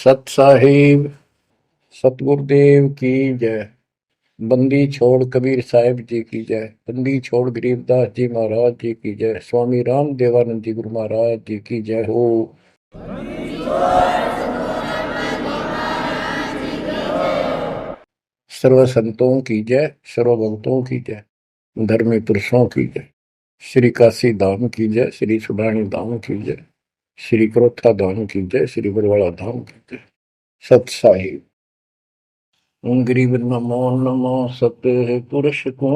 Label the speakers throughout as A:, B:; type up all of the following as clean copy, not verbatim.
A: सत साहिब सतगुरुदेव की जय। बंदी छोड़ कबीर साहिब जी की जय। बंदी छोड़ गरीबदास जी महाराज जी की जय। स्वामी राम देवानंद जी गुरु महाराज जी की जय हो। सर्व संतों की जय, सर्व भक्तों की जय, धर्मी पुरुषों की जय। श्री काशी धाम की जय, श्री सुडानी धाम की जय, श्री क्रोथा धाम की जय, श्री बरवाड़ा धाम की जय। सत साहिब गरीब नमो नमो सत पुरुष को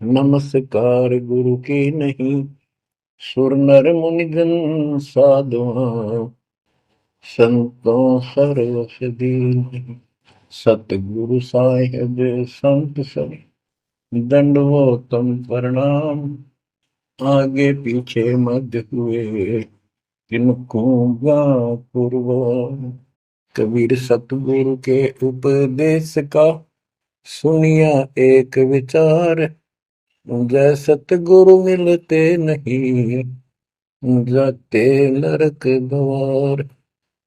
A: नमस्कार गुरु की नहीं। सुर नर मुनिजन साधुआ संतों सरस दीन। सतगुरु साहिब संत सब दंडवतम प्रणाम। आगे पीछे मध्य हुए किनको पूर्व। कबीर सतगुरु के उपदेश का सुनिया एक विचार। जय सतगुरु मिलते नहीं जाते नरक द्वार।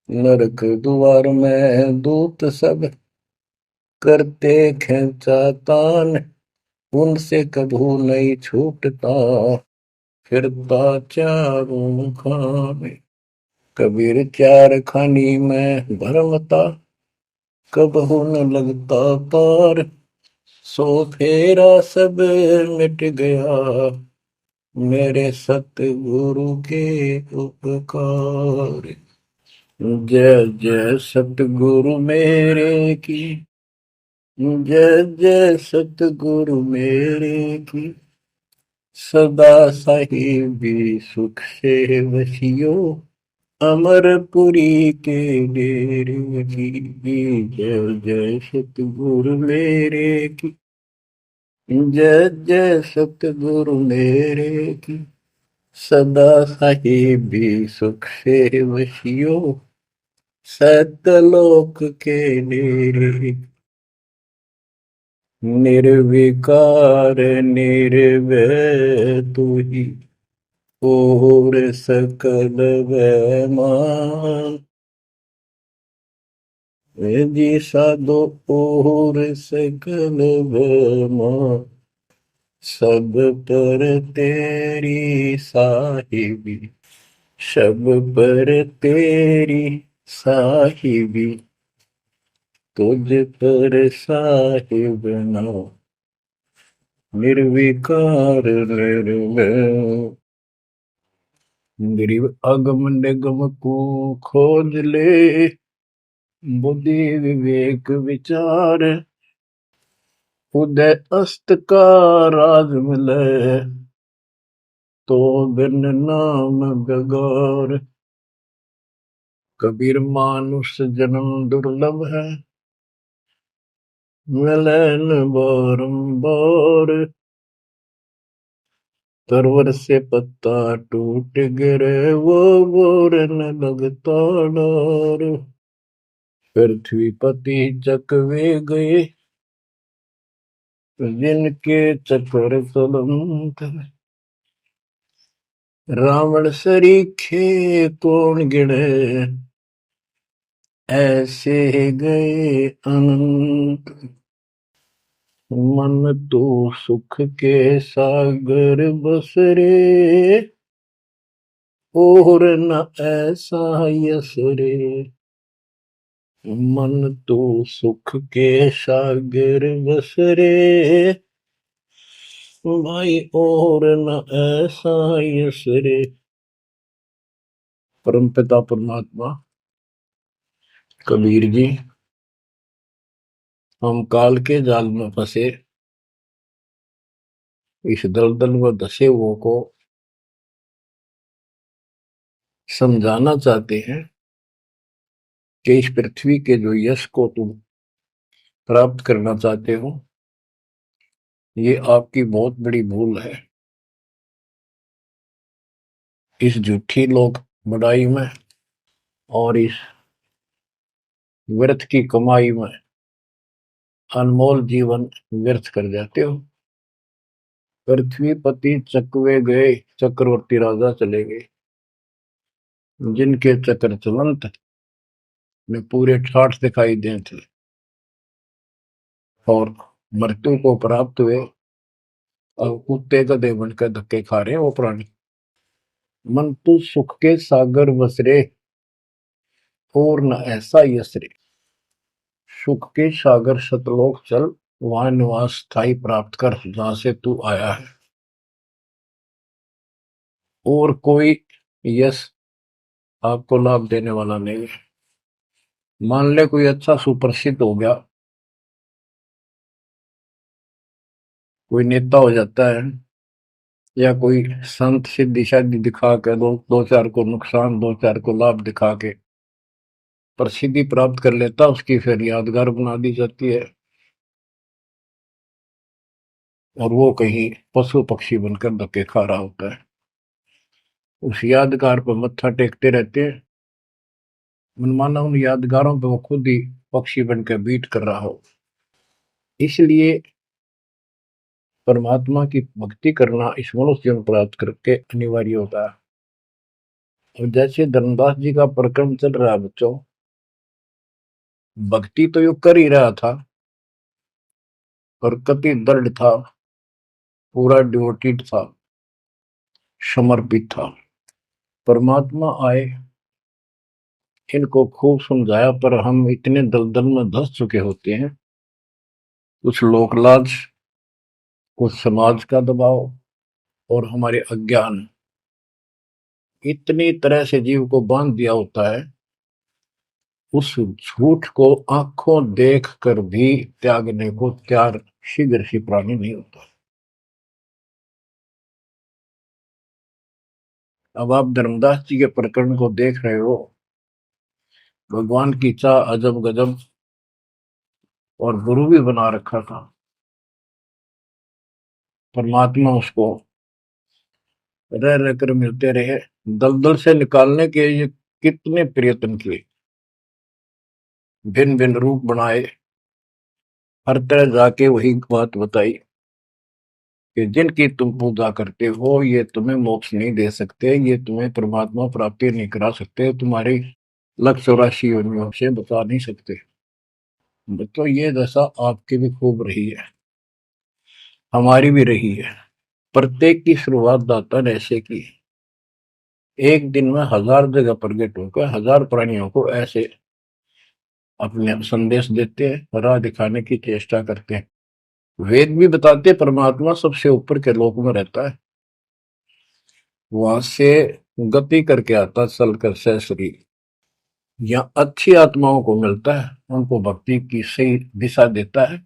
A: नरक द्वार में दूत सब करते खेचातान। उनसे कभू नहीं छूटता फिरता चारों खाने। कबीर चार खानी में भरमता कबहू न लगता पार। सो फेरा सब मिट गया मेरे सतगुरु के उपकार। जय जय सतगुरु मेरे की जय जय सतगुरु मेरे की। सदा साहिबी सुख से वसियो अमरपुरी के डेरे की। जय जय सतगुरु मेरे की जय जय सतगुरु मेरे की। सदा साहिबी सुख से वसियो सतलोक के डेरे। निर्विकार निर्भय तू ही और सकल वैमान। जी साधो और सकल वैमान। सब पर तेरी साहिबी सब पर तेरी साहिबी। तुझ पर साहिब ना निर्विकार निर्भय। गरीब अगम निगम को खोज ले बुद्धि विवेक विचार। उदय अस्त का राज मिले तो बिन नाम बेगार। कबीर मानुष जन्म दुर्लभ है मिले न बारंबार। तरवर से पत्ता टूट गिरे वो बोर न लगता डार। पृथ्वी पति चकवे गए जिनके चक्कर चलंत। रावण सरीखे कौन गिने ऐसे गए अनंत। मन तो सुख के सागर बसरे और न ऐसा यस रे। मन तो सुख के सागर बसरे भाई और न ऐसा यस रे। परमपिता परमात्मा कबीर जी हम काल के जाल में फंसे इस दलदल में धसे हुओं को समझाना चाहते हैं कि इस पृथ्वी के जो यश को तुम प्राप्त करना चाहते हो ये आपकी बहुत बड़ी भूल है। इस झूठी लोक बड़ाई में और इस व्यर्थ की कमाई में अनमोल जीवन व्यर्थ कर जाते हो। पृथ्वी पति चकवे गए चक्रवर्ती राजा चले गए जिनके चक्र चलंत में पूरे ठाठ दिखाई दे थे और मृत्यु को प्राप्त हुए और कुत्ते गधे बनकर धक्के खा रहे हैं वो प्राणी। मन तू सुख के सागर बसरे और न ऐसा यसरे। सुख के सागर सतलोक चल, वहां निवास स्थायी प्राप्त कर जहां से तू आया है। और कोई यश आपको लाभ देने वाला नहीं है। मान ले कोई अच्छा सुप्रसिद्ध हो गया, कोई नेता हो जाता है, या कोई संत सिद्धि शादी दिखा के दो चार को नुकसान, दो चार को लाभ दिखा के प्रसिद्धि प्राप्त कर लेता, उसकी फिर यादगार बना दी जाती है और वो कहीं पशु पक्षी बनकर धक्के खा रहा होता है। उस यादगार पर मत्था टेकते रहते हैं, मनमाना उन यादगारों पर वो खुद ही पक्षी बनकर बीट कर रहा हो। इसलिए परमात्मा की भक्ति करना इस मनुष्य जन्म प्राप्त करके अनिवार्य होता है। और जैसे धर्मदास जी का प्रकरण चल रहा है बच्चों, भक्ति तो यो कर ही रहा था और कति दृढ़ था, पूरा डिवोटेड था, समर्पित था। परमात्मा आए, इनको खूब समझाया, पर हम इतने दलदल में धंस चुके होते हैं, कुछ लोकलाज, कुछ समाज का दबाव और हमारे अज्ञान इतनी तरह से जीव को बांध दिया होता है, उस झूठ को आंखों देख कर भी त्यागने को तैयार शीघ्र ही प्राणी नहीं होता। अब आप धर्मदास जी के प्रकरण को देख रहे हो, भगवान की चाह अजब गजब और गुरु भी बना रखा था। परमात्मा उसको रह रहकर मिलते रहे, दलदल से निकालने के ये कितने प्रयत्न किए, भिन्न भिन्न रूप बनाए, हर तरह जाके वही बात बताई कि जिनकी तुम पूजा करते हो ये तुम्हें मोक्ष नहीं दे सकते, ये तुम्हें परमात्मा प्राप्ति नहीं करा सकते, तुम्हारी 184 योनियों से बता नहीं सकते। तो ये दशा आपकी भी खूब रही है, हमारी भी रही है। प्रत्येक की शुरुआत दाता ने ऐसे की, एक दिन में 1000 जगह प्रकट होकर 1000 प्राणियों को ऐसे अपने संदेश देते हैं, राह दिखाने की चेष्टा करते हैं। वेद भी बताते परमात्मा सबसे ऊपर के लोक में रहता है, वहां से गति करके आता चल कर शरीर, या अच्छी आत्माओं को मिलता है, उनको भक्ति की सही दिशा देता है,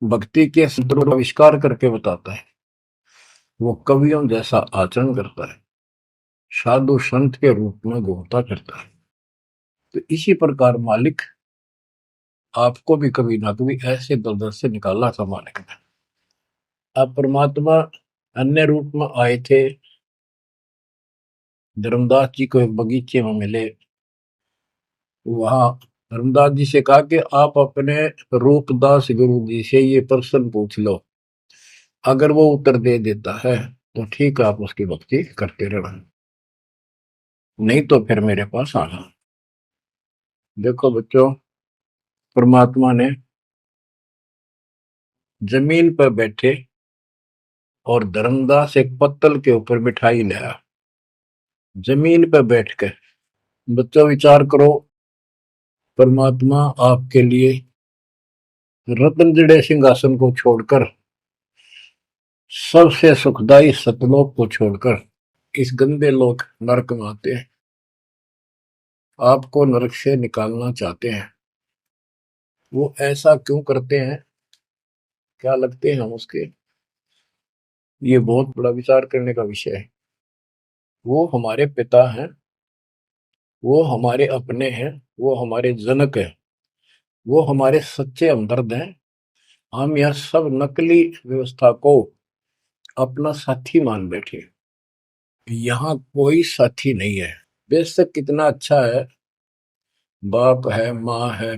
A: भक्ति के सूत्रों का आविष्कार करके बताता है, वो कवियों जैसा आचरण करता है, साधु संत के रूप में घूमता करता है। तो इसी प्रकार मालिक आपको भी कभी ना कभी ऐसे दलदल से निकाला था मालिक ने। अब परमात्मा अन्य रूप में आए थे, धर्मदास जी को एक बगीचे में मिले, वहां धर्मदास जी से कहा कि आप अपने रूपदास गुरु जी से ये प्रश्न पूछ लो, अगर वो उत्तर दे देता है तो ठीक है, आप उसकी भक्ति करते रहना, नहीं तो फिर मेरे पास आना। देखो बच्चों, परमात्मा ने जमीन पर बैठे और धर्मदास एक पत्तल के ऊपर बिठाई लाया, जमीन पर बैठ कर। बच्चों विचार करो, परमात्मा आपके लिए रत्न जड़े सिंहासन को छोड़कर, सबसे सुखदायी सतलोक को छोड़कर इस गंदे लोक नरक में आते हैं, आपको नरक से निकालना चाहते हैं। वो ऐसा क्यों करते हैं, क्या लगते हैं हम उसके, ये बहुत बड़ा विचार करने का विषय है। वो हमारे पिता हैं, वो हमारे अपने हैं, वो हमारे जनक हैं, वो हमारे सच्चे हमदर्द हैं। हम यह सब नकली व्यवस्था को अपना साथी मान बैठे, यहाँ कोई साथी नहीं है। बेशक कितना अच्छा है, बाप है, माँ है,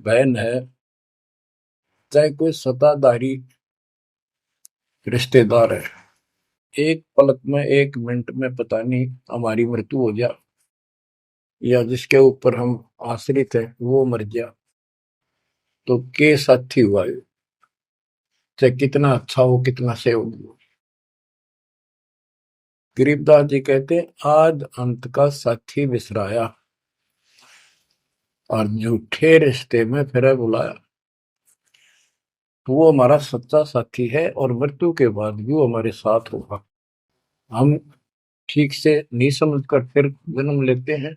A: बहन है, चाहे कोई सत्ताधारी रिश्तेदार है, एक पलक में, एक मिनट में पता नहीं हमारी मृत्यु हो जाए, या जिसके ऊपर हम आश्रित हैं वो मर गया तो के साथी हुआ है, चाहे कितना अच्छा हो कितना सेवक हो। गरीबदास जी कहते हैं आज अंत का साथी बिसराया और झूठे रिश्ते में फिर बुलाया। तो वो हमारा सच्चा साथी है और मृत्यु के बाद भी वो हमारे साथ होगा। हम ठीक से नहीं समझकर फिर जन्म लेते हैं,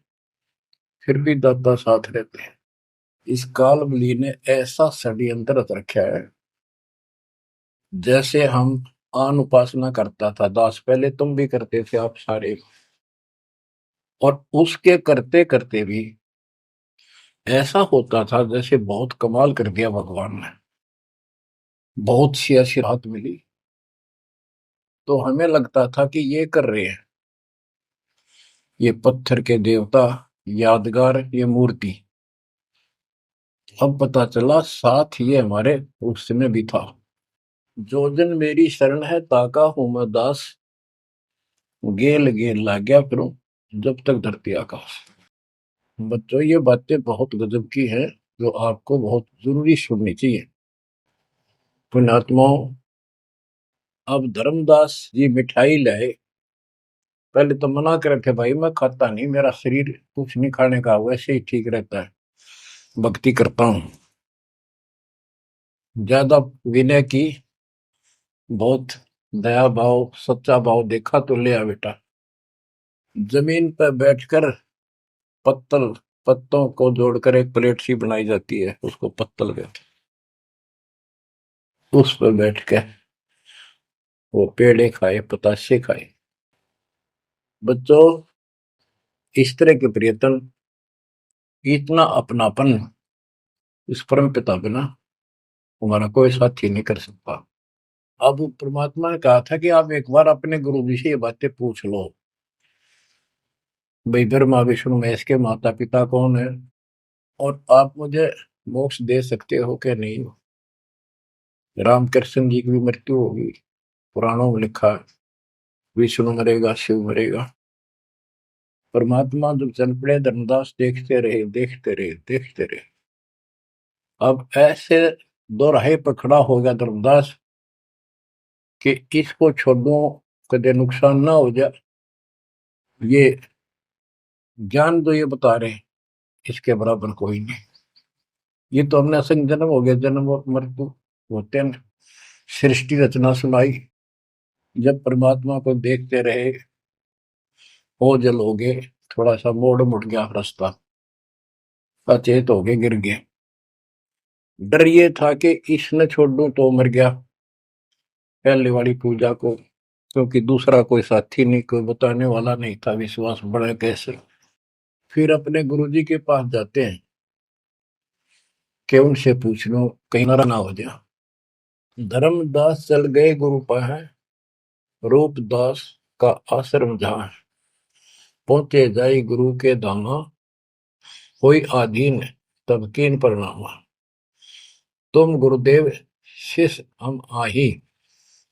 A: फिर भी दादा साथ रहते हैं। इस काल बली ने ऐसा षड्यंत्र रच रखा है, जैसे हम आन उपासना करता था दास, पहले तुम भी करते थे आप सारे, और उसके करते करते भी ऐसा होता था जैसे बहुत कमाल कर दिया भगवान ने, बहुत सी ऐसी राहत मिली। तो हमें लगता था कि ये कर रहे हैं ये पत्थर के देवता, यादगार ये मूर्ति। अब पता चला साथ ये हमारे उसमें भी था। जो जन मेरी शरण है ताका हूं मैं दास, गेल गेल ला गया फिरूं जब तक धरती आकाश। बच्चों ये बातें बहुत गजब की हैं जो आपको बहुत जरूरी सुननी चाहिए। पुण्यात्माओं, अब धर्मदास जी मिठाई लाए, पहले तो मना कर रखे भाई मैं खाता नहीं, मेरा शरीर कुछ नहीं खाने का वैसे ही ठीक रहता है, भक्ति करता हूं। ज्यादा विनय की, बहुत दया भाव सच्चा भाव देखा तो ले आ बेटा। जमीन पर बैठकर पत्तल पत्तों को जोड़कर एक प्लेट सी बनाई जाती है, उसको पत्तल कहते हैं। उस पर बैठ के वो पेड़े खाए पताशे खाए। बच्चों इस तरह के प्रियतम, इतना अपनापन इस परम पिता बिना हमारा कोई साथी नहीं कर सकता। अब परमात्मा ने कहा था कि आप एक बार अपने गुरु जी से ये बातें पूछ लो, भाई ब्रह्मा विष्णु महेश के माता पिता कौन है और आप मुझे मोक्ष दे सकते हो कि नहीं। रामकृष्ण जी की भी मृत्यु होगी, पुराणों में लिखा है, विष्णु मरेगा शिव मरेगा। परमात्मा जब चल पड़े धर्मदास देखते रहे देखते रहे देखते रहे। अब ऐसे दो राहे पर खड़ा हो गया धर्मदास कि इसको छोड़ो कदे नुकसान ना हो जाए। ये ज्ञान तो ये बता रहे इसके बराबर कोई नहीं। ये तो हमने असंग जन्म हो गया, जन्म और मृत्यु होते हैं। सृष्टि रचना सुनाई, जब परमात्मा को देखते रहे ओझल हो गए, थोड़ा सा मोड़ मुड़ गया रास्ता, अचेत हो गए गिर गए। डर ये था कि इसने छोड़ दूं तो मर गया पहले वाली पूजा को, क्योंकि दूसरा कोई साथी नहीं, कोई बताने वाला नहीं था, विश्वास बढ़े कैसे। फिर अपने गुरुजी के पास जाते हैं कि उनसे पूछ लो कहीं ना हो जाए। धर्मदास चल गए गुरु पास, रूपदास का आश्रम जहाँ, पहुंचे जाई गुरु के धामा, कोई आधीन तब कीन प्रणामा। तुम गुरुदेव शिष्य हम आही,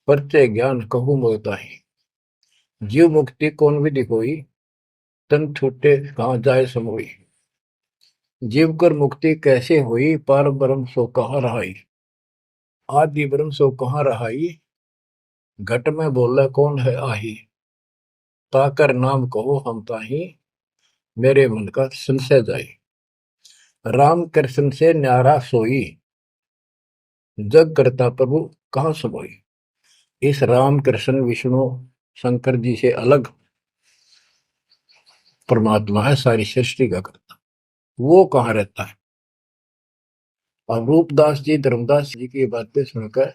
A: परचे ज्ञान कहू मोताही। जीव मुक्ति कौन विधि कोई, तन छूटे कहाँ जाए समोई। जीव कर मुक्ति कैसे हुई, पार ब्रह्म सो कहाँ रहाई। आदि ब्रह्म सो कहाँ रहाई, घट में बोला कौन है आही। ताकर नाम कहो हम ताही, मेरे मन का संशय जाई। राम कृष्ण से न्यारा सोई, जग करता प्रभु कहाँ सोई। इस राम कृष्ण विष्णु शंकर जी से अलग परमात्मा है, सारी सृष्टि का करता, वो कहाँ रहता है। और रूपदास जी धर्मदास जी की बातें सुनकर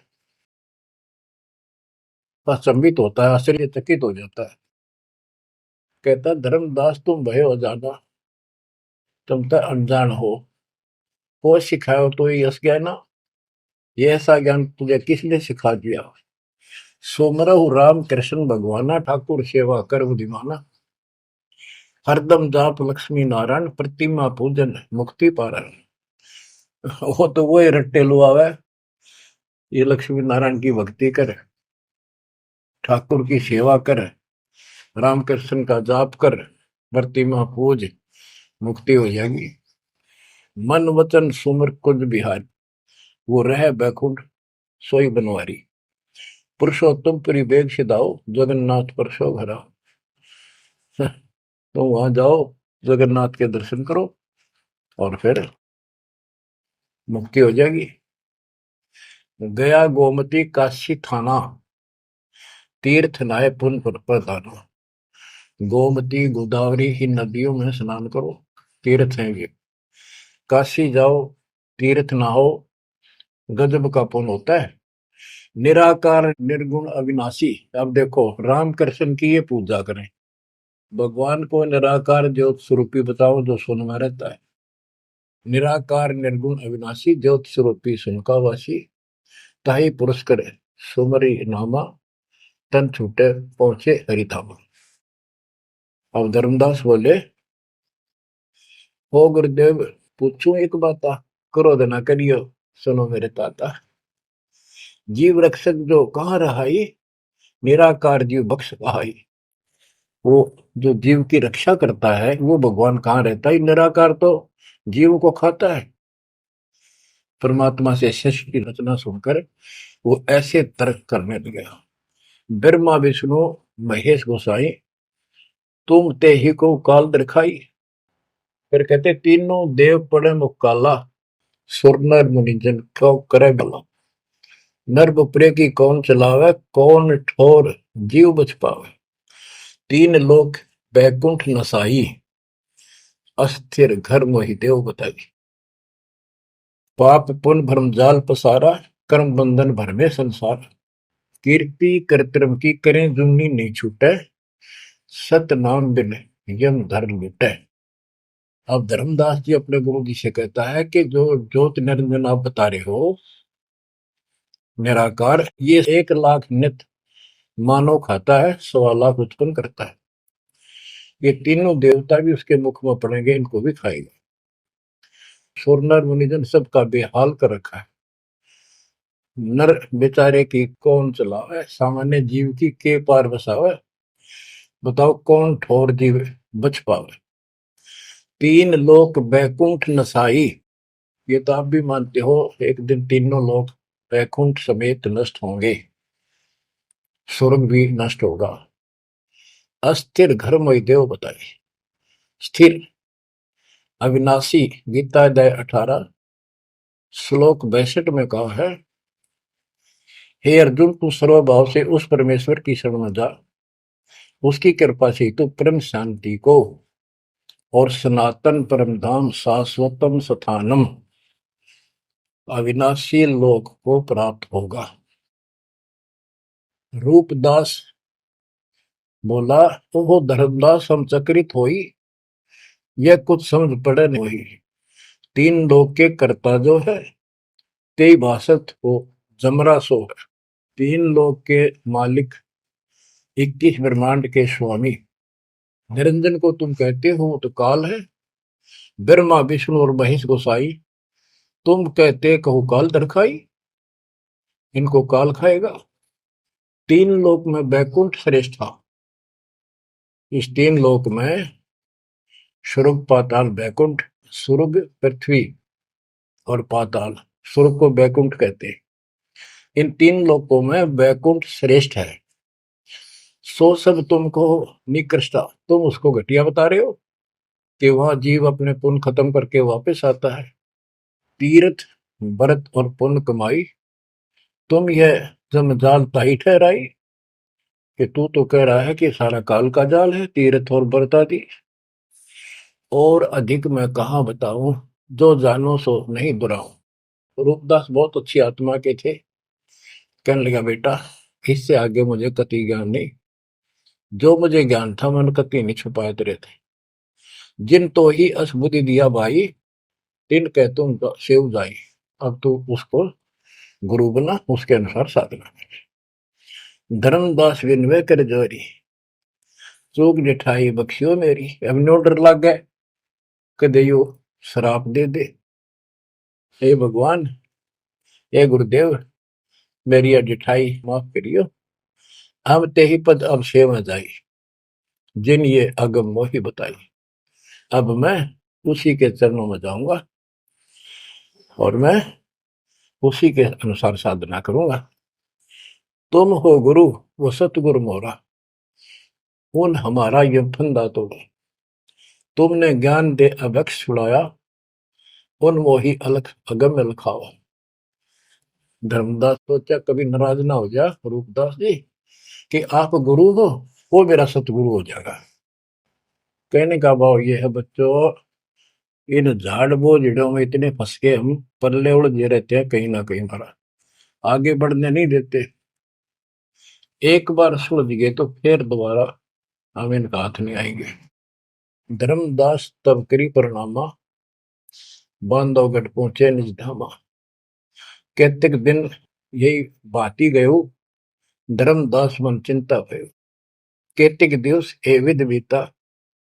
A: अचंभित होता है, आश्चर्यचकित हो जाता है। कहता धर्मदास तुम भय हो जाना, तुम तो अनजान हो सिखाओ तो ये यश ज्ञान, ये ऐसा ज्ञान तुझे किसने सिखा दिया। सोमरहु राम कृष्ण भगवाना, ठाकुर सेवा कर बुद्धिमाना। हरदम जाप लक्ष्मी नारायण, प्रतिमा पूजन मुक्ति पारण। वो तो वो रट्टे लुआवे, ये लक्ष्मी नारायण की भक्ति कर, ठाकुर की सेवा कर, रामकृष्ण का जाप कर, प्रतिमा पूज, मुक्ति हो जाएगी। मन वचन सुमर कुंज बिहार, वो रह बैकुंठ सोई बनवारी। पुरुषोत्तम परिवेग सिधाओ, जगन्नाथ परसो घरा। तो वहां जाओ, जगन्नाथ के दर्शन करो और फिर मुक्ति हो जाएगी। गया गोमती काशी थाना, तीर्थ नाय पुन प्रदाना। गोमती गोदावरी ही नदियों में स्नान करो, तीर्थ हैं ये। काशी जाओ, तीर्थ नहाओ, गजब का पुण्य होता है। निराकार निर्गुण अविनाशी, अब देखो राम कृष्ण की ये पूजा करें, भगवान को निराकार ज्योत स्वरूपी बताओ जो सुन में रहता है। निराकार निर्गुण अविनाशी ज्योत स्वरूपी सुनका वासी, ताही पुरुष करे सुमरी नामा, तन छूटे पहुंचे हरिधामा। अब धर्मदास बोले, ओ गुरुदेव पूछूं एक बात, क्रोध ना करियो सुनो मेरे ताता। जीव रक्षक जो कहाँ रहाई, निराकार जीव बख्श कहाई। वो जो जीव की रक्षा करता है वो भगवान कहाँ रहता है, निराकार तो जीव को खाता है। परमात्मा से शिष्य की रचना सुनकर वो ऐसे तर्क करने लगे। ब्रह्मा विष्णु महेश गोसाई, तुम ते ही को काल दिखाई। फिर कहते तीनों देव पड़े मुकाला, सुर नर मुनि जन को करे भला। नर बपरे की कौन चलावे, कौन ठोर जीव बच पावे। तीन लोक बैकुंठ नसाई, अस्थिर घर मोहि देव बताई। पाप पुण्य भ्रम जाल पसारा, कर्म बंधन भर में संसार। कीर्ति कर्तव्य की करें जुमनी नहीं छूटे, सत नाम बिन यम धर लूटे। अब धर्मदास जी अपने गुरु जी से कहता है कि जो ज्योत निरंजन आप बता रहे हो निराकार, ये 1 लाख नित मानव खाता है, 1.25 लाख उत्पन्न करता है। ये तीनों देवता भी उसके मुख में पड़ेंगे, इनको भी खाएगा। सुर नर मुनिजन सबका बेहाल कर रखा है। नर बेचारे की कौन चलावे, सामान्य जीव की के पार बसावे। बताओ कौन ठोर जीव बच पावे। तीन लोक बैकुंठ नसाई, ये तो आप भी मानते हो एक दिन तीनों लोग बैकुंठ समेत नष्ट होंगे, स्वर्ग भी नष्ट होगा। अस्थिर घर मोहि देव बताए। स्थिर अविनाशी, गीता अध्याय 18 श्लोक 62 में कहा है, हे अर्जुन तू सर्वभाव से उस परमेश्वर की शरण में जा, उसकी कृपा से तू परम शांति को और सनातन परम धाम शाश्वतम स्थानम अविनाशी लोक को प्राप्त होगा। रूपदास बोला, तो वो धर्मदास हम चकित होई, यह कुछ समझ पड़े नहीं। तीन लोक के कर्ता जो है, तेई भाषत हो जमरा सो है। तीन लोक के मालिक, 21 ब्रह्मांड के स्वामी निरंजन को तुम कहते हो तो काल है। ब्रह्मा विष्णु और महेश गोसाई, तुम कहते कहो काल दरखाई, इनको काल खाएगा। तीन लोक में बैकुंठ श्रेष्ठ था। इस तीन लोक में स्वर्ग पाताल बैकुंठ, स्वर्ग पृथ्वी और पाताल, स्वर्ग को बैकुंठ कहते हैं। इन तीन लोकों में बैकुंठ श्रेष्ठ है। सो सब तुमको निकृष्टा, तुम उसको घटिया बता रहे हो कि वहां जीव अपने पुण्य खत्म करके वापस आता है। तीर्थ व्रत और पुण्य कमाई, तुम यह जमजाल ताही ठहराई कि तू तो कह रहा है कि सारा काल का जाल है तीर्थ और व्रत आदि। और अधिक मैं कहाँ बताऊं, जो जानो सो नहीं दुराऊं। रूपदास बहुत अच्छी आत्मा के थे, कहने लगा बेटा इससे आगे मुझे कति ज्ञान नहीं, जो मुझे ज्ञान था मैंने कति नहीं छुपाए तेरे थे। जिन तो ही असबुद्धि दिया भाई, तिन कह तुम सेव जाई। अब तू उसको गुरु बना, उसके अनुसार साधना कर। धर्मदास विनवे कर जोरी, चूक जिठाई बख्शियो मेरी। अब नो डर लग गए, कदे यो शराप दे दे। हे भगवान, हे गुरुदेव, मेरी जिठाई माफ करियो। हम ते ही पद अब सेव जाई, जिन ये अगम मोही बताई। अब मैं उसी के चरणों में जाऊंगा और मैं उसी के अनुसार साधना करूंगा। तुम हो गुरु वो सतगुरु मोरा, उन हमारा ये फंदा तोड़ा, तुमने ज्ञान दे अभक्ष छुड़ाया, उन मोही अलख अगम लखावा। धर्मदास सोचा कभी नाराज ना हो जा रूपदास जी कि आप गुरु हो, वो मेरा सतगुरु हो जाएगा। कहने का भाव ये है बच्चों, इन झाड़ बोझड़ों में इतने फंस के हम पल्ले उलझे रहते हैं, कहीं ना कहीं हमारा आगे बढ़ने नहीं देते। एक बार सुलझ गए तो फिर दोबारा हम इनका हाथ नहीं आएंगे। धर्मदास तब करी परिणामा, बांधवगढ़ पहुंचे निज धामा। कैतिक दिन यही बाती गयो, धर्मदास मन चिंता भयो। कैतिक दिवस ए विध बीता,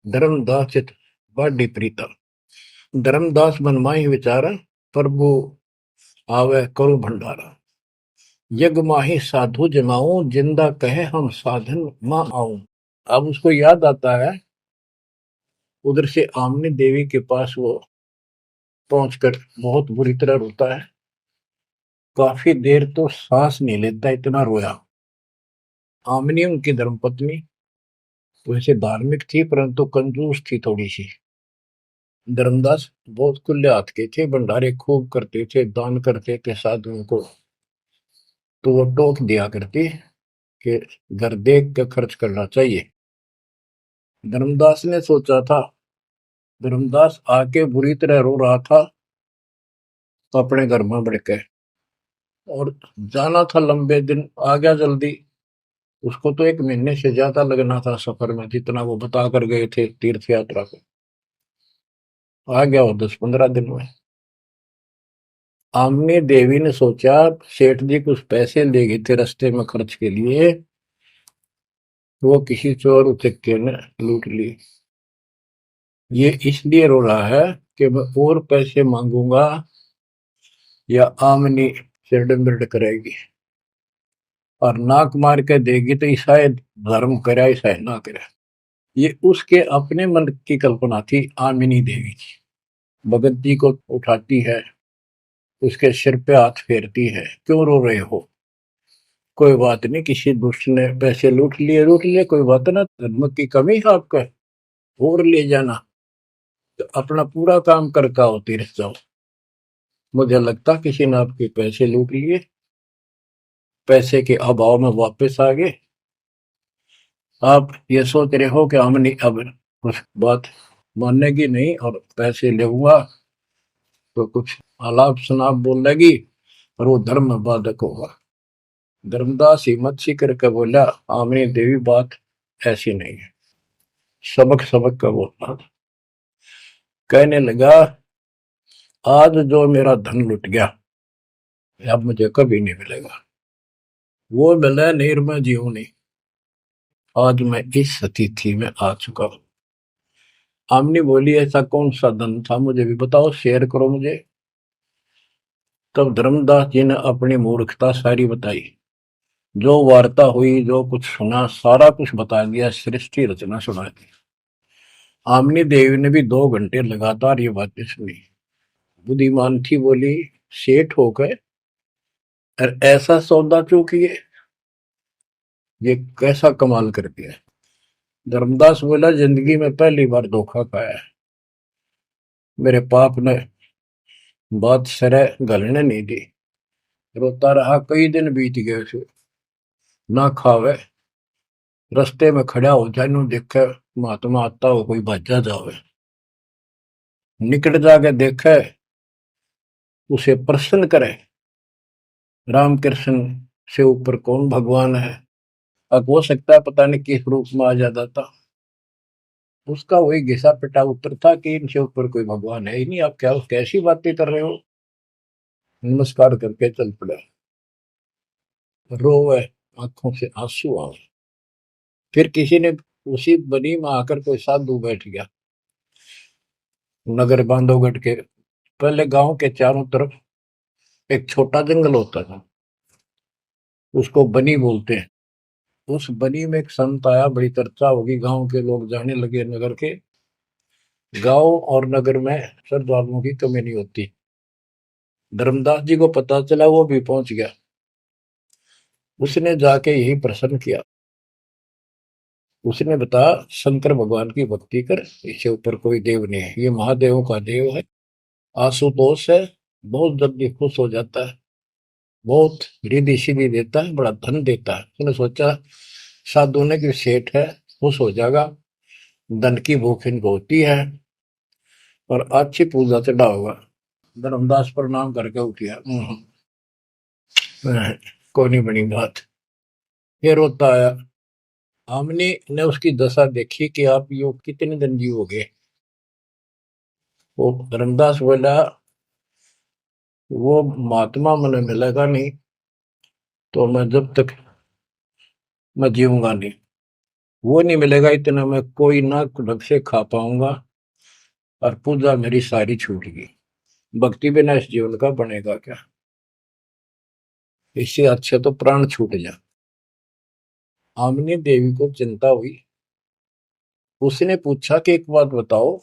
A: धर्मदास चित बाढ़ी प्रीता। धर्मदास मन माही विचारा, प्रभु आवे करो भंडारा। यज्ञ माही साधु जमाऊं, जिंदा कहे हम साधन मां आऊं। अब उसको याद आता है, उधर से आमनी देवी के पास वो पहुंचकर बहुत बुरी तरह रोता है। काफी देर तो सांस नहीं लेता, इतना रोया। आमनी उनकी धर्मपत्नी वैसे धार्मिक थी परंतु कंजूस थी थोड़ी सी। धर्मदास बहुत खुले हाथ के थे, भंडारे खूब करते थे, दान करते थे साधुओं को। तो वो टोक दिया करती कि घर देख कर खर्च करना चाहिए। धर्मदास ने सोचा था, धर्मदास आके बुरी तरह रो रहा था तो अपने घर में बढ़ के, और जाना था लंबे दिन, आ गया जल्दी। उसको तो 1 महीने से ज्यादा लगना था सफर में, जितना वो बता कर गए थे तीर्थ यात्रा को। आ गया वो 10-15 दिन में। आमनी देवी ने सोचा सेठ जी कुछ पैसे ले गए थे रास्ते में खर्च के लिए, वो किसी चोर उचक्के ने लूट ली। ये इसलिए रो रहा है कि मैं और पैसे मांगूंगा या आमनी सिरड बिरड करेगी, और नाक मार के देगी तो शायद धर्म करे शायद ना करे। ये उसके अपने मन की कल्पना थी आमिनी देवी की। भगत जी को उठाती है, उसके सिर पे हाथ फेरती है, क्यों रो रहे हो, कोई बात नहीं, किसी दुष्ट ने पैसे लूट लिए, कोई बात ना, धर्म की कमी है आपका, और ले जाना, तो अपना पूरा काम करके आओ, तीर्थ जाओ। मुझे लगता किसी ने आपके पैसे लूट लिए, पैसे के अभाव में वापस आ गए। आप ये सोच रहे हो कि हमने अब कुछ बात मानेगी नहीं और पैसे लेऊंगा तो कुछ आलाप शनाप बोलेगी और वो धर्म में बाधक होगा। धर्मदास हिम्मत सी करके बोला, आमनी देवी बात ऐसी नहीं है। सबक सबक का बोलना। कहने लगा, आज जो मेरा धन लुट गया अब मुझे कभी नहीं मिलेगा, वो मिले नीर में जीव नहीं। आज मैं इस स्थिति में आ चुका हूं। आमनी बोली, ऐसा कौन सा धन था, मुझे भी बताओ, शेयर करो मुझे। तब धर्मदास जी ने अपनी मूर्खता सारी बताई, जो वार्ता हुई, जो कुछ सुना, सारा कुछ बता दिया, सृष्टि रचना सुना दी। आमनी देवी ने भी 2 घंटे लगातार ये बातें सुनी। बुद्धिमान थी, बोली, सेठ हो गए और ऐसा सौदा चूकिए, ये कैसा कमाल कर दिया। धर्मदास बोला, जिंदगी में पहली बार धोखा खाया है, मेरे पाप ने बात सरे गलने नहीं दी। रोता रहा, कई दिन बीत गए उसे, ना खावे, रस्ते में खड़ा हो जाए, नु देखे महात्मा आता हो, कोई भाजा जावे, निकट जाके देखे, उसे प्रसन्न करे, राम कृष्ण से ऊपर कौन भगवान है। अब हो सकता है पता नहीं किस रूप में आ जाता था, उसका वही घिसा पिटा उत्तर था कि इनसे ऊपर कोई भगवान है ही नहीं, आप क्या कैसी बातें कर रहे हो। नमस्कार करके चल पड़ा, रोवे, आंखों से आंसू आए। फिर किसी ने उसी बनी में आकर कोई साधु बैठ गया। नगर बांधवगढ़ के पहले गांव के चारों तरफ एक छोटा जंगल होता था, उसको बनी बोलते हैं। उस बनी में एक संत आया, बड़ी चर्चा होगी, गांव के लोग जाने लगे नगर के गांव और नगर में श्रद्धालुओं की कमी नहीं होती। धर्मदास जी को पता चला, वो भी पहुंच गया। उसने जाके यही प्रश्न किया। उसने बताया, शंकर भगवान की भक्ति कर, इससे ऊपर कोई देव नहीं है, ये महादेवों का देव है। आशुतोष है, बहुत जल्दी खुश हो जाता है, बहुत रिद्धि सिद्धि देता है, बड़ा धन देता है। उसने सोचा साधु ने की सेठ है, खुश हो जाएगा, धन की भूख इनको होती है और अच्छी पूजा चढ़ा होगा। धर्मदास प्रणाम करके उठिया। कोई नहीं बनी बात। फिर रोता आया। हमने ने उसकी दशा देखी कि आप यो कितने दिन जीवोगे। वो धर्मदास बोला, वो महात्मा मैंने मिलेगा नहीं तो मैं जब तक मैं जीऊंगा नहीं। वो नहीं मिलेगा इतना मैं कोई ना ढंग से खा पाऊंगा और पूजा मेरी सारी छूटेगी। भक्ति बिना इस जीवन का बनेगा क्या। इससे अच्छे तो प्राण छूट जा। आमनी देवी को चिंता हुई। उसने पूछा कि एक बात बताओ,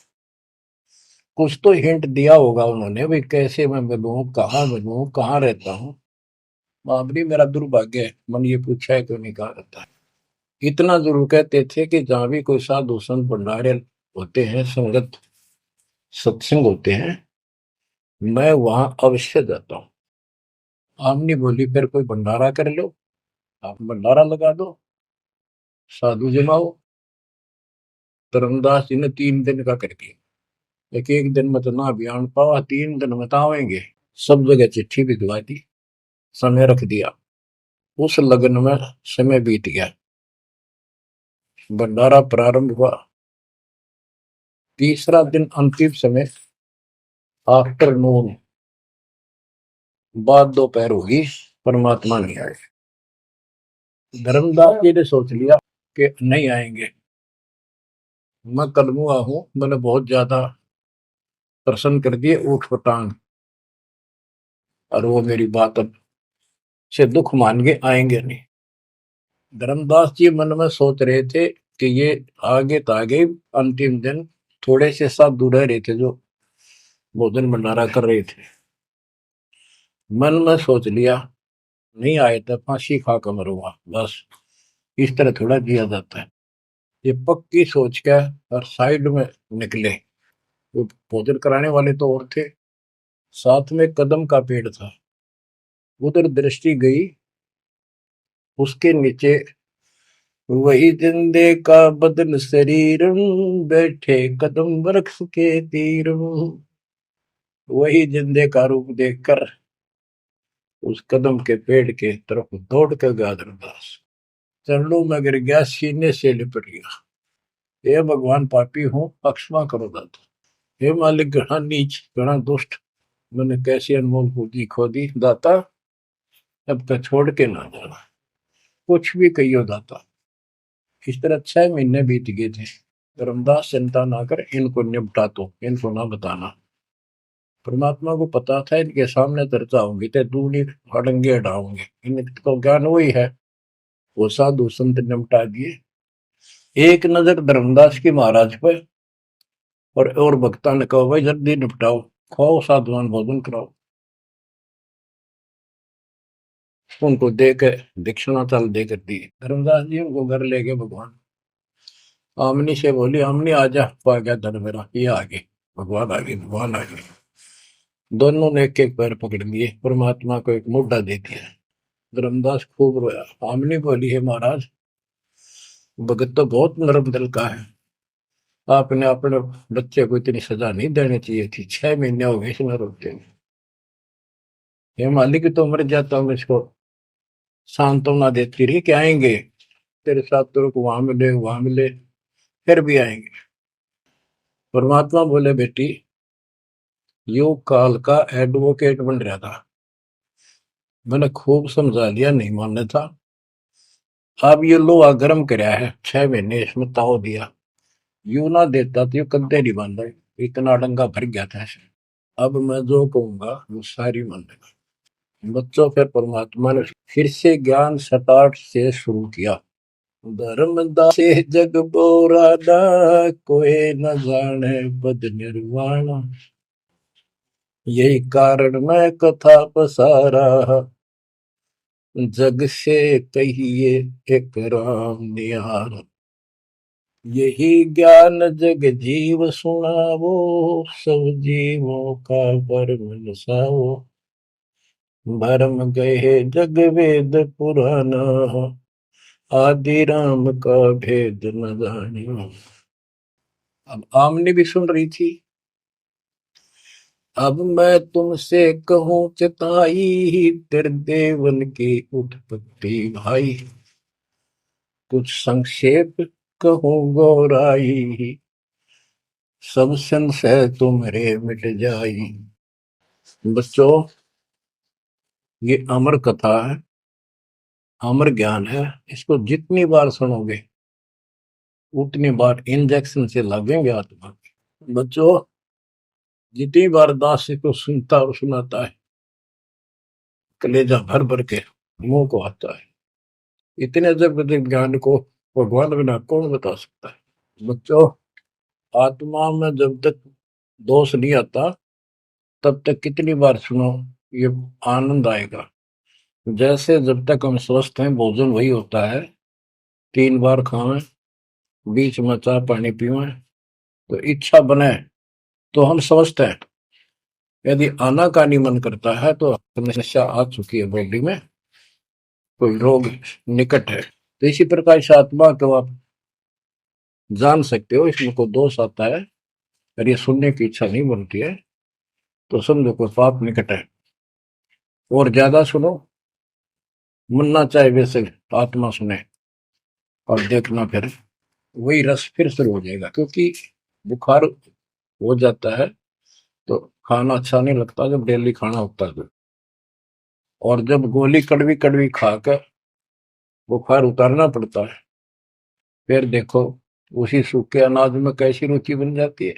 A: कुछ तो हिंट दिया होगा उन्होंने, भाई कैसे मैं मिलूं, कहाँ रहता हूँ। बाबरी मेरा दुर्भाग्य है, मन ये पूछा है क्यों नहीं कहा रहता है। इतना जरूर कहते थे कि जहां भी कोई साधु संत भंडारे होते हैं, संगत सत्संग होते हैं, मैं वहां अवश्य जाता हूँ। आमनी बोली, फिर कोई भंडारा कर लो, आप भंडारा लगा दो, साधु जमाओ। धर्मदास जी ने 3 दिन का कर दिया। एक एक दिन में तो ना बयान पावा, 3 दिन में तो आवेंगे। सब जगह चिट्ठी भिजवा दी, समय रख दिया। उस लगन में समय बीत गया। भंडारा प्रारंभ हुआ। तीसरा दिन अंतिम समय, आफ्टरनून, बाद दोपहर होगी, परमात्मा नहीं आए। धर्मदास जी ने सोच लिया कि नहीं आएंगे, मैं कलमुआ हूं, मैंने बहुत ज्यादा प्रसन्न कर दिए ऊट पटांग, और वो मेरी बात अब से दुख मान के आएंगे नहीं। धर्मदास जी मन में सोच रहे थे कि ये आगे तो आगे अंतिम दिन थोड़े से साधु रह रहे थे जो भोजन भंडारा कर रहे थे। मन में सोच लिया, नहीं आए तो फांसी खा कर मरूंगा, बस इस तरह थोड़ा जिया जाता है। ये पक्की सोच के और साइड में निकले। वो भोजन कराने वाले तो और थे, साथ में कदम का पेड़ था। उधर दृष्टि गई, उसके नीचे वही जिंदे का बदन शरीर, बैठे कदम वृक्ष के तीर। वही जिंदे का रूप देखकर उस कदम के पेड़ के तरफ दौड़ कर गया धर्मदास। चरणों में गिर गया, सीने से लिपट गया। हे भगवान, पापी हूं, क्षमा करो दाता। हे मालिक, घना नीच, घना दुष्ट, मैंने कैसी अनमोल पूंजी खो दी दाता, अब तक छोड़ के ना जाना, कुछ भी कहियो दाता। इस तरह 6 महीने बीत गए थे। धर्मदास, चिंता ना कर, इनको निपटा, तो इनको ना बताना। परमात्मा को पता था इनके सामने चर्चा होंगी तो दूनी अड़ंगे हटाओगे, इनको ज्ञान वही है। वो साधु संत निपटा दिए। एक नजर धर्मदास की महाराज पर, और भक्ता ने कहा, भाई जल्दी निपटाओ, खाओ साधुवान भोजन कराओ। उनको देकर दक्षिणा चाल देकर दी। धर्मदास जी उनको घर ले गए भगवान। आमनी से बोली, आमनी आजा, पा गया धन मेरा, ये आगे भगवान आगे, भगवान आगे। दोनों ने एक एक पैर पकड़ लिए, परमात्मा को एक मुद्दा दे दिया। धर्मदास खूब रोया। आमनी बोली, है महाराज, भगत तो बहुत नरम दिल का है, आपने अपने बच्चे को इतनी सजा नहीं देनी चाहिए थी, 6 महीने हो गए इसमें रोते हुए। ये मालिक तो मर जाता हूँ, इसको सांत्वना देती रही कि आएंगे तेरे साथ, तेरे को वहां मिले, फिर भी आएंगे। परमात्मा बोले, बेटी, योग काल का एडवोकेट बन रहा था, मैंने खूब समझा लिया, नहीं मानने था। अब ये लोहा गर्म कराया है, 6 महीने इसमें ताव दिया, यू ना देता तो ये कद्दे नहीं बांधा, इतना डंगा भर गया था ऐसे। अब मैं जो कहूंगा वो सारी मानेगा। बच्चों, फिर परमात्मा ने फिर से ज्ञान सटाट से शुरू किया। धर्मदासे जग बोराना, कोई न जाने पद निर्वाणा। यही कारण मैं कथा पसारा, जग से कहिए एक राम निहार। यही ज्ञान जग जीव सुनावो, सब जीवों का भरम नसाओ। भरम गए जग वेद पुराना, आदि राम का भेद न जानियो। अब आमने भी सुन रही थी। अब मैं तुमसे कहूं चिताई, त्रिदेवन की उत्पत्ति भाई। कुछ संक्षेप कहूं गौराई, सब संशय तुम्हारे मिट जाई। बच्चों, ये अमर कथा है, अमर ज्ञान है। इसको जितनी बार सुनोगे उतनी बार इंजेक्शन से लगेंगे आत्मा। बच्चों, जितनी बार दास इसको सुनता और सुनाता है, कलेजा भर भर के मुंह को आता है। इतने अजब अजब ज्ञान को भगवान बिना कौन बता सकता है। बच्चों, आत्मा में जब तक दोष नहीं आता तब तक कितनी बार सुनो, ये आनंद आएगा। जैसे जब तक हम स्वस्थ हैं भोजन वही होता है, 3 बार खावें, बीच में चाय पानी पीवें, तो इच्छा बने तो हम स्वस्थ हैं। यदि आनाकानी मन करता है तो समस्या आ चुकी है, बॉडी में कोई रोग निकट है। तो इसी प्रकार से आत्मा को आप जान सकते हो, इसमें कोई दोष आता है और ये सुनने की इच्छा नहीं बनती है तो समझो कोई पाप निकट है। और ज्यादा सुनो, मन ना चाहे वैसे आत्मा सुने, और देखना फिर वही रस फिर शुरू हो जाएगा। क्योंकि बुखार हो जाता है तो खाना अच्छा नहीं लगता जब डेली खाना होता है तो। और जब गोली कड़वी कड़वी खाकर बुखार उतारना पड़ता है, फिर देखो उसी सूखे अनाज में कैसी रुचि बन जाती है।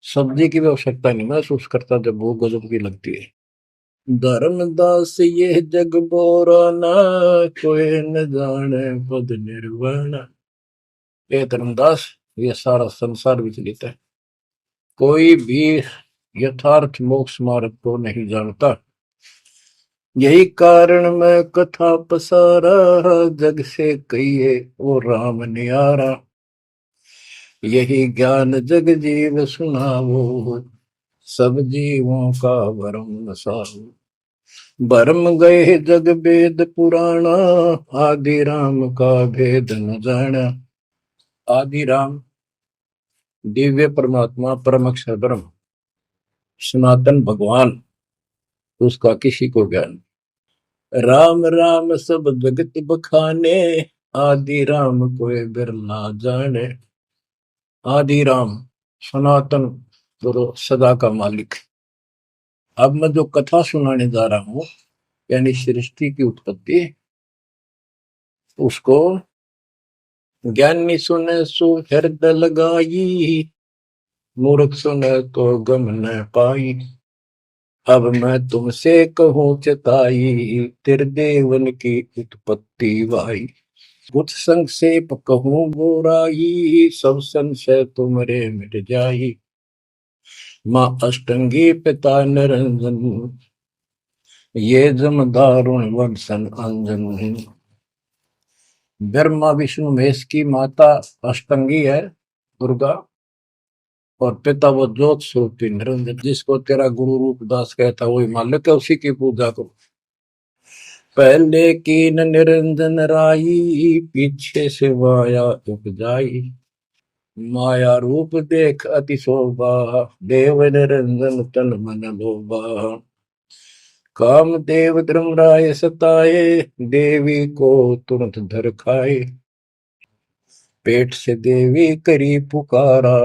A: सब्जी की भी आवश्यकता नहीं महसूस करता जब वो गजब की लगती है। धर्मदास ये जग बोराना, कोई न जाने पद निर्वाणा। ये धर्मदास, ये सारा संसार विचलित है, कोई भी यथार्थ मोक्ष मार्ग को नहीं जानता। यही कारण मैं कथा पसारा, जग से कहिए वो राम नियारा। यही ज्ञान जग जीव सुनावो, सब जीवों का भरम नसाओ। भरम गए जग वेद पुराना, आदि राम का भेद न जाना। आदि राम दिव्य परमात्मा परम अक्षर ब्रह्म सनातन भगवान, उसका किसी को ज्ञान। राम राम सब जगत बखाने, आदि राम कोई बिरला जाने। आदि राम सनातन गुरु सदा का मालिक। अब मैं जो कथा सुनाने जा रहा हूं, यानी सृष्टि की उत्पत्ति, उसको ज्ञानी सुने सो हृदय लगाई, मूर्ख सुने तो गम न पाई। अब मैं तुमसे कहूं चिताई, त्रिदेवन की उत्पत्ति वाई। कुछ संक्षेप कहूं गोराई, सब संशय तुमरे मिट जाई। माँ अष्टंगी पिता निरंजन, ये जम दारुण वंशन अंजन। ब्रह्मा विष्णु महेश की माता अष्टंगी है दुर्गा, और पिता वो ज्योत स्वरूपी निरंजन, जिसको तेरा गुरु रूपदास कहता वही मालिक है, उसी की पूजा करो। पहले कीन निरंजन राई, पीछे से माया उपजाई। माया रूप देख अति शोभा, देव निरंजन तन मन लोभा। काम देव धर्मराय सताए, देवी को तुरंत धर खाए। पेट से देवी करी पुकारा,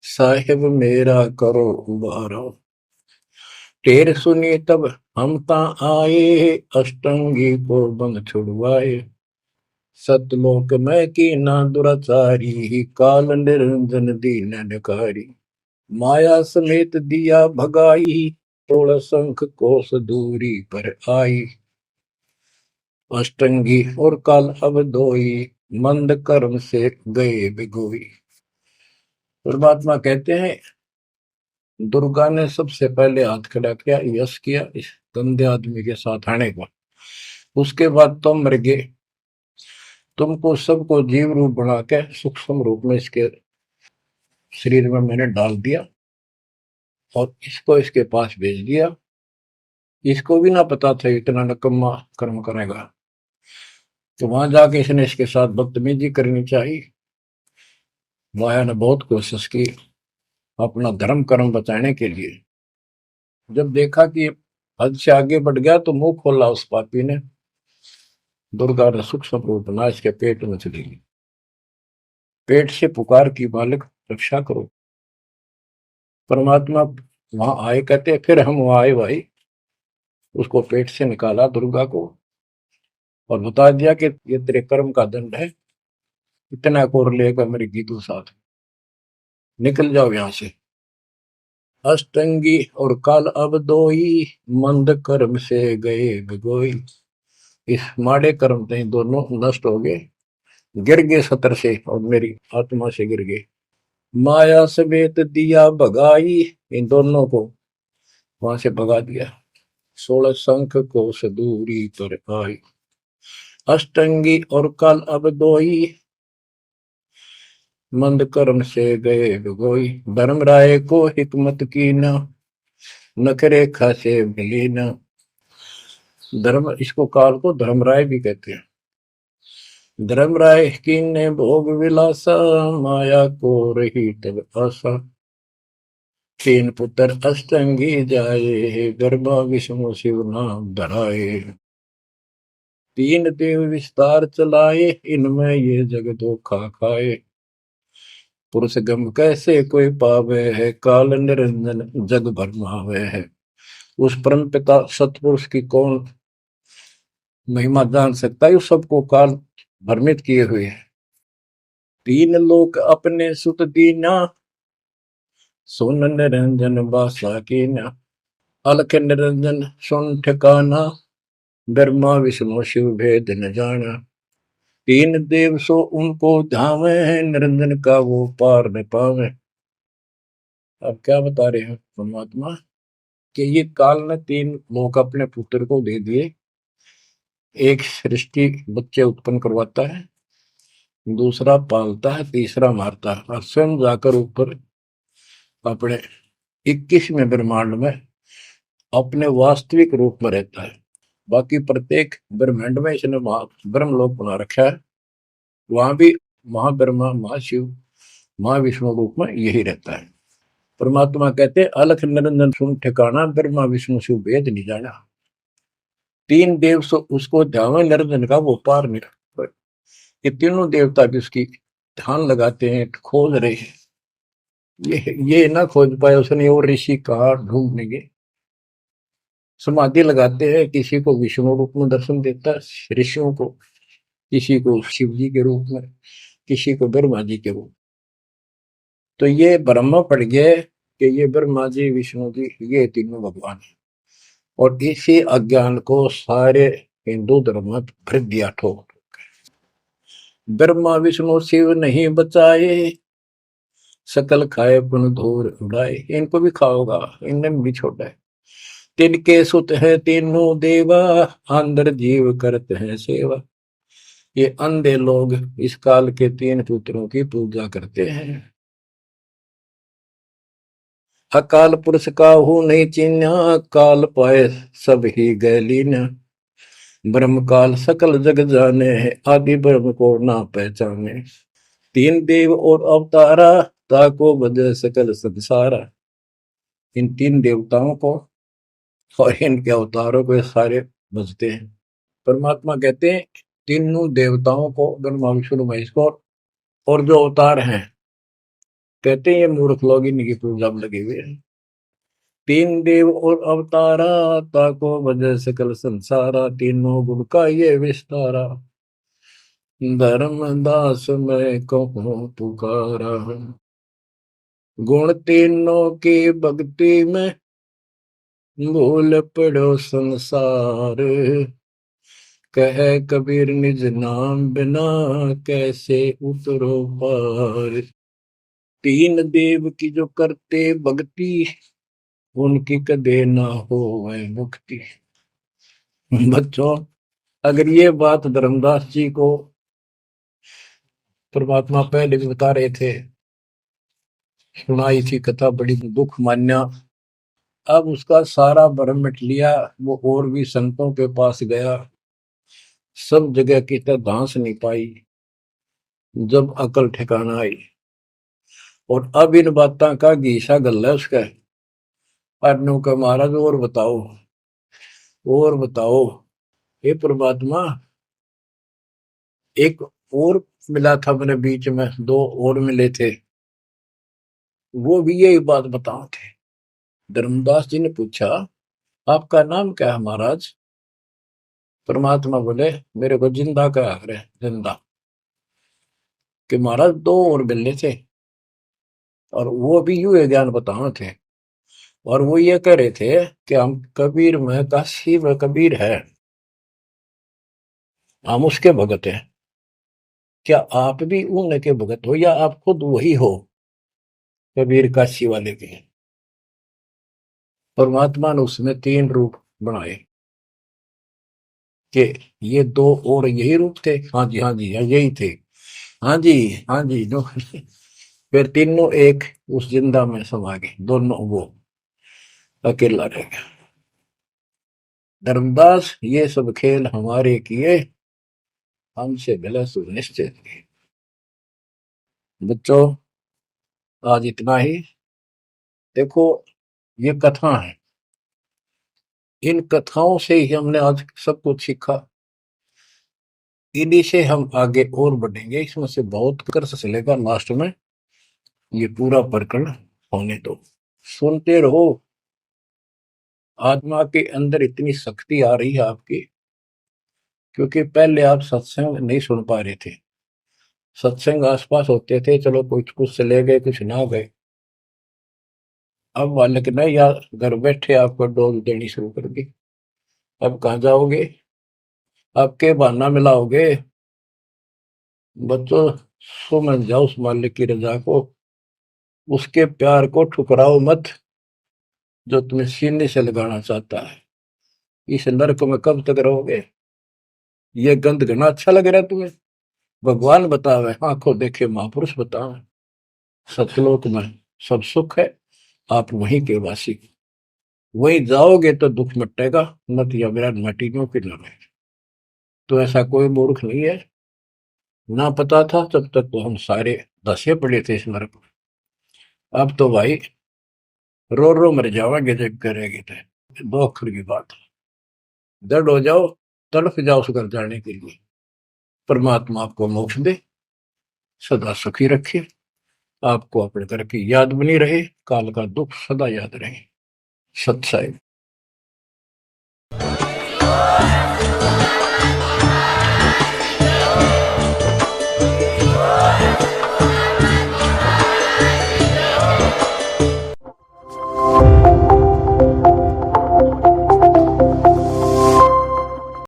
A: साहिब मेरा करो उबारा। टेर सुनी तब हम ता आए, अष्टंगी को बंद छुड़वाए। सतलोक में की ना दुराचारी, काल निरंजन दीन निकारी। माया समेत दिया भगाई, 16 शंख कोस दूरी पर आई। अष्टंगी और काल अब दोई, मंद कर्म से गए बिगोई। परमात्मा कहते हैं दुर्गा ने सबसे पहले हाथ खड़ा किया, यश किया इस गंदे आदमी के साथ आने को। उसके बाद तुम मर गए, तुमको सबको जीव रूप बना के सूक्ष्म रूप में इसके शरीर में मैंने डाल दिया और इसको इसके पास भेज दिया। इसको भी ना पता था इतना नकम्मा कर्म करेगा, तो वहां जाके इसने इसके साथ बदतमीजी करनी चाहिए। माया ने बहुत कोशिश की अपना धर्म कर्म बचाने के लिए। जब देखा कि हद से आगे बढ़ गया तो मुंह खोला उस पापी ने। दुर्गा ने सूक्ष्म रूप बना इसके पेट में चली गई। पेट से पुकार की, मालिक रक्षा करो। परमात्मा वहां आए, कहते फिर हम वहां आए भाई, उसको पेट से निकाला दुर्गा को और बता दिया कि ये तेरे कर्म का दंड है, इतना कोर लेकर मेरी गीतू साथ निकल जाओ यहां से। अष्टंगी और काल अब दोई, मंद कर्म से गए भिगोई। इस माड़े कर्म से दोनों नष्ट हो गए, गिर गए सतर से और मेरी आत्मा से गिर गए। माया समेत दिया भगाई, इन दोनों को वहां से भगा दिया। 16 शंख को सदूरी पर आई, अष्टंगी और काल अब दोई, मंद कर्म से गए भिगोई। धर्म राय को हिकमत की न, नखरेखा से मिली न। धर्म, इसको काल को धर्मराय भी कहते हैं। धर्मराय की ने भोग विलासा, माया को रही तब आशा। तीन पुत्र अष्टंगी जाए, गर्भा विष्णु शिव नाम धराए। तीन देव विस्तार चलाए, इनमें ये जग धोखा खाए। पुरुष गम कैसे कोई पावे है, काल निरंजन जग भरमावे है। उस परम पिता सतपुरुष की कौन महिमा जान सकता है, सबको काल भ्रमित किए हुए है। तीन लोक अपने सुत दीना, सुन निरंजन बासा कीना। अलख निरंजन सुन ठिकाना, ब्रह्मा विष्णु शिव भेद न जाना। तीन देव सो उनको धावे, निरंजन का वो पार न पावे। अब क्या बता रहे हैं परमात्मा कि ये काल ने तीन लोक अपने पुत्र को दे दिए। एक सृष्टि बच्चे उत्पन्न करवाता है, दूसरा पालता है, तीसरा मारता है और स्वयं जाकर ऊपर अपने 21वें ब्रह्मांड में अपने वास्तविक रूप में रहता है। बाकी प्रत्येक ब्रह्मांड में इसने ब्रह्मलोक बना रखा है, वहां भी महाब्रह्मा महाशिव महाविष्णु रूप में यही रहता है। परमात्मा कहते अलख निरंजन सुन ठिकाना, ब्रह्मा विष्णु शिव भेद नहीं जाना। तीन देव सो उसको ध्यान निरंजन का वो पार नहीं रखता। ये तीनों देवता भी उसकी ध्यान लगाते हैं, खोज रहे हैं। ये ना खोज पाए उसने और ऋषि कहा ढूंढनेंगे। समाधि लगाते हैं, किसी को विष्णु रूप में दर्शन देता है ऋषियों को, किसी को शिव जी के रूप में, किसी को ब्रह्मा जी के रूप। तो ये ब्रह्म पड़ गए कि ये ब्रह्मा जी विष्णु जी ये तीनों भगवान है। और इसी अज्ञान को सारे हिंदू धर्म में भर दिया ठोक। ब्रह्मा विष्णु शिव नहीं बचाए, सकल खाए पुन धूर उड़ाए। इनको भी खाओगा, इनने भी छोड़ा है। तिनके सुत है तीनों देवा, अंदर जीव करते हैं सेवा। ये अंधे लोग इस काल के तीन पुत्रों की पूजा करते हैं। अकाल पुरुष काहू नहीं चिन्हा, काल पाए सब ही गैलीन। ब्रह्म काल सकल जग जाने, आदि ब्रह्म को ना पहचाने। तीन देव और अवतारा, ताको बजे सकल संसारा। इन तीन देवताओं को और इनके अवतारों को सारे बजते हैं। परमात्मा कहते हैं तीनों देवताओं को, ब्रह्मा विष्णु महेश को और जो अवतार हैं, कहते हैं ये मूर्ख लोग इनकी पूजा में लगे हुए हैं। तीन देव और अवतारा, ताको वजह सकल संसारा। तीनों गुण का ये विस्तारा, धर्म दास मैं कहूँ पुकारा। गुण तीनों की भक्ति में, भूल पड़ो संसार। कह कबीर निज नाम बिना कैसे उतरो पार। तीन देव की जो करते भक्ति उनकी कदे ना हो वह मुक्ति। बच्चों, अगर ये बात धर्मदास जी को परमात्मा पहले भी बता रहे थे, सुनाई थी कथा, बड़ी दुख मान्या। अब उसका सारा भरम मिट लिया। वो और भी संतों के पास गया, सब जगह की तरह धांस नहीं पाई। जब अकल ठिकाना आई और अब इन बातों का घीसा गल है उसका, अनु का महाराज और बताओ, और बताओ। हे परमात्मा, एक और मिला था मेरे बीच में, दो और मिले थे, वो भी यही बात बताओ थे। धर्मदास जी ने पूछा, आपका नाम क्या है महाराज? परमात्मा बोले, मेरे को जिंदा कहा करे, जिंदा। कि महाराज दो और मिलने थे, और वो भी यूं ज्ञान बताओ थे, और वो ये कह रहे थे कि हम कबीर में काशी में कबीर है, हम उसके भगत हैं। क्या आप भी उनके भगत हो या आप खुद वही हो, कबीर काशी वाले के? परमात्मा ने उसमें तीन रूप बनाए कि ये दो और यही रूप थे। हाँ जी, हाँ जी, हाँ यही थे। हाँ जी, हाँ जी, दो। फिर तीनों एक उस जिंदा में समा गए, दोनों वो अकेला रह गया। धर्मदास ये सब खेल हमारे किए, हमसे मिला सुनिश्चित किए। बच्चों, आज इतना ही। देखो, ये कथा है, इन कथाओं से ही हमने आज सब कुछ सीखा। इन्हीं से हम आगे और बढ़ेंगे, इसमें से बहुत कर चलेगा। लास्ट में ये पूरा प्रकरण होने दो, सुनते रहो। आत्मा के अंदर इतनी शक्ति आ रही है आपकी, क्योंकि पहले आप सत्संग नहीं सुन पा रहे थे। सत्संग आसपास होते थे, चलो कुछ कुछ चले गए, कुछ ना गए। अब मालिक ने या घर बैठे आपको डोज देनी शुरू कर दी। अब कहाँ जाओगे? आपके बहाना मिलाओगे? बच्चों, समझ जाओ उस मालिक की रजा को, उसके प्यार को ठुकराओ मत, जो तुम्हें सीने से लगाना चाहता है। इस नरक में कब तक रहोगे? ये गंध घना अच्छा लग रहा है तुम्हें? भगवान बतावे, आंखों देखे महापुरुष बतावे, सतलोक में सब सुख है, आप वहीं के वासी, वहीं जाओगे तो दुख मिटेगा, मत या विराट मटीनों की लड़ाई। तो ऐसा कोई मूर्ख नहीं है, ना पता था तब तक तो हम सारे दसे पड़े थे इस नरक में। अब तो भाई रो रो मर जाओगे जब करेगी तो। दो अक्षर की बात है, दर्द हो जाओ, तड़फ जाओ उस घर जाने के लिए। परमात्मा आपको मोक्ष दे, सदा सुखी रखे, आपको अपने घर की याद बनी रहे, काल का दुख सदा याद रहे। सत्साई।